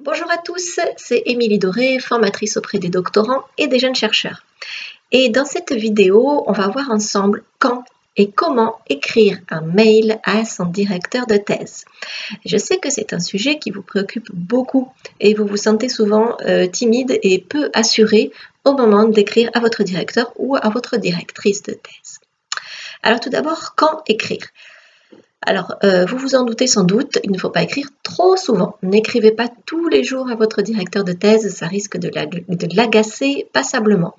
Bonjour à tous, c'est Émilie Doré, formatrice auprès des doctorants et des jeunes chercheurs. Et dans cette vidéo, on va voir ensemble quand et comment écrire un mail à son directeur de thèse. Je sais que c'est un sujet qui vous préoccupe beaucoup et vous vous sentez souvent timide et peu assuré au moment d'écrire à votre directeur ou à votre directrice de thèse. Alors tout d'abord, quand écrire ? Alors, vous vous en doutez sans doute, il ne faut pas écrire trop souvent. N'écrivez pas tous les jours à votre directeur de thèse, ça risque de l'agacer passablement.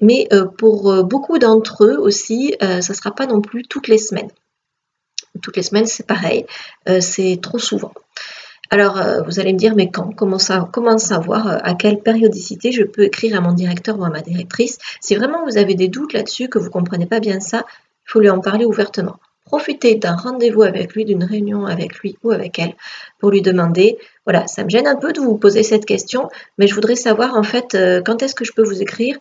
Mais pour beaucoup d'entre eux aussi, ça ne sera pas non plus toutes les semaines. Toutes les semaines, c'est pareil, c'est trop souvent. Alors, vous allez me dire, mais quand? Comment savoir à quelle périodicité je peux écrire à mon directeur ou à ma directrice? Si vraiment vous avez des doutes là-dessus, que vous ne comprenez pas bien ça, il faut lui en parler ouvertement. Profitez d'un rendez-vous avec lui, d'une réunion avec lui ou avec elle pour lui demander, voilà, ça me gêne un peu de vous poser cette question, mais je voudrais savoir en fait quand est-ce que je peux vous écrire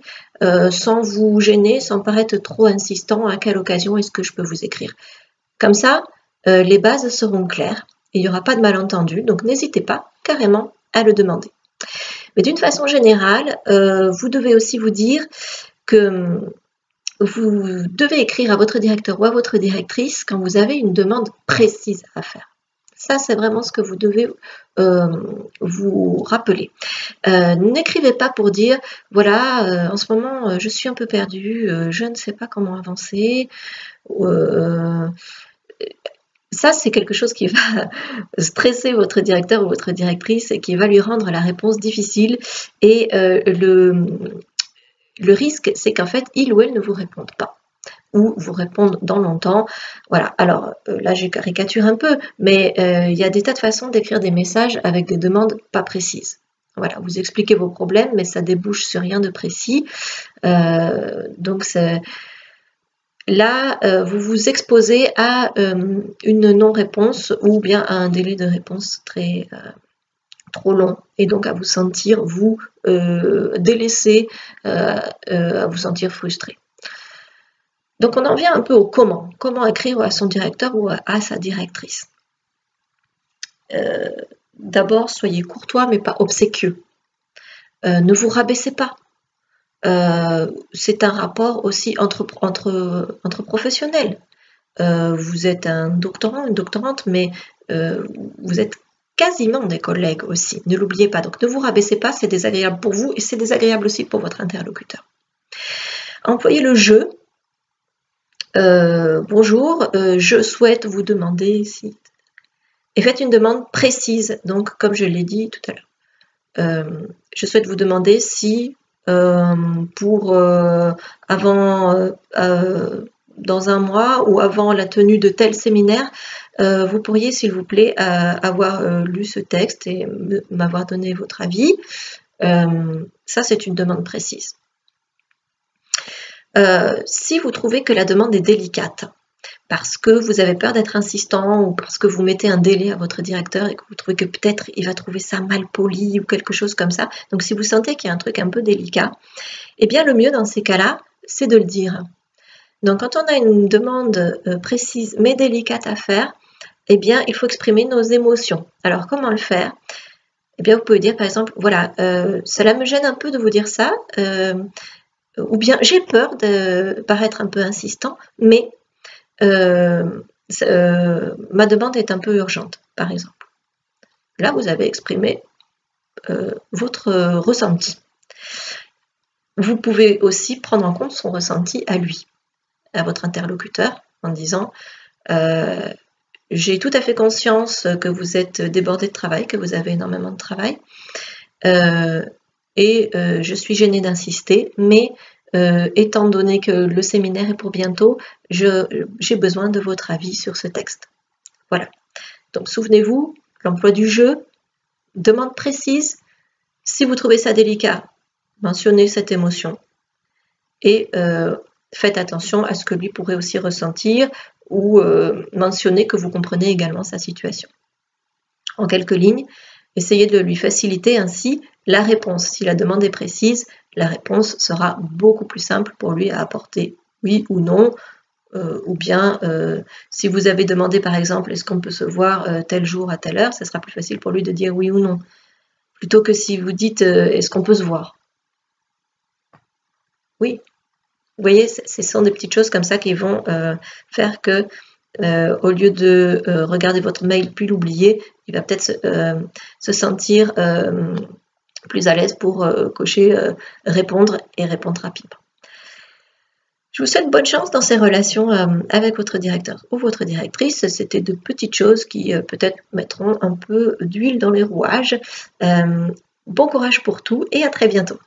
sans vous gêner, sans paraître trop insistant, à quelle occasion est-ce que je peux vous écrire. Comme ça, les bases seront claires, et il n'y aura pas de malentendu, donc n'hésitez pas carrément à le demander. Mais d'une façon générale, vous devez aussi vous dire que vous devez écrire à votre directeur ou à votre directrice quand vous avez une demande précise à faire. Ça, c'est vraiment ce que vous devez vous rappeler. N'écrivez pas pour dire, voilà, en ce moment, je suis un peu perdue, je ne sais pas comment avancer. Ça, c'est quelque chose qui va stresser votre directeur ou votre directrice et qui va lui rendre la réponse difficile. Et le risque, c'est qu'en fait, il ou elle ne vous réponde pas ou vous répondent dans longtemps. Voilà, alors là, je caricature un peu, mais il y a des tas de façons d'écrire des messages avec des demandes pas précises. Voilà, vous expliquez vos problèmes, mais ça débouche sur rien de précis. Donc, là, vous vous exposez à une non-réponse ou bien à un délai de réponse trop long et donc à vous sentir, vous, délaissé, à vous sentir frustré. Donc on en vient un peu au comment. Comment écrire à son directeur ou à sa directrice. D'abord, soyez courtois mais pas obséquieux. Ne vous rabaissez pas. C'est un rapport aussi entre professionnels. Vous êtes un doctorant, une doctorante, mais vous êtes quasiment des collègues aussi. Ne l'oubliez pas. Donc ne vous rabaissez pas, c'est désagréable pour vous et c'est désagréable aussi pour votre interlocuteur. Employez le je. Bonjour, je souhaite vous demander si... Et faites une demande précise, donc comme je l'ai dit tout à l'heure. Je souhaite vous demander si pour avant dans un mois ou avant la tenue de tel séminaire, vous pourriez s'il vous plaît avoir lu ce texte et m'avoir donné votre avis. Ça c'est une demande précise. Si vous trouvez que la demande est délicate, parce que vous avez peur d'être insistant ou parce que vous mettez un délai à votre directeur et que vous trouvez que peut-être il va trouver ça mal poli ou quelque chose comme ça, donc si vous sentez qu'il y a un truc un peu délicat, eh bien le mieux dans ces cas-là, c'est de le dire. Donc quand on a une demande précise mais délicate à faire, eh bien il faut exprimer nos émotions. Alors comment le faire ? Eh bien vous pouvez dire par exemple, voilà, cela me gêne un peu de vous dire ça, ou bien j'ai peur de paraître un peu insistant, mais ma demande est un peu urgente, par exemple. Là, vous avez exprimé votre ressenti. Vous pouvez aussi prendre en compte son ressenti à lui, à votre interlocuteur, en disant j'ai tout à fait conscience que vous êtes débordé de travail, que vous avez énormément de travail, et je suis gênée d'insister, mais étant donné que le séminaire est pour bientôt, j'ai besoin de votre avis sur ce texte. Voilà. Donc souvenez-vous, l'emploi du je, demande précise. Si vous trouvez ça délicat, mentionnez cette émotion et faites attention à ce que lui pourrait aussi ressentir ou mentionnez que vous comprenez également sa situation. En quelques lignes, essayez de lui faciliter ainsi la réponse. Si la demande est précise, la réponse sera beaucoup plus simple pour lui à apporter, oui ou non, ou bien si vous avez demandé par exemple est-ce qu'on peut se voir tel jour à telle heure, ça sera plus facile pour lui de dire oui ou non. plutôt que si vous dites est-ce qu'on peut se voir? Oui, vous voyez, ce sont des petites choses comme ça qui vont faire que au lieu de regarder votre mail puis l'oublier, il va peut-être se sentir plus à l'aise pour cocher répondre et répondre rapidement. Je vous souhaite bonne chance dans ces relations avec votre directeur ou votre directrice. C'était de petites choses qui peut-être mettront un peu d'huile dans les rouages. Bon courage pour tout et à très bientôt.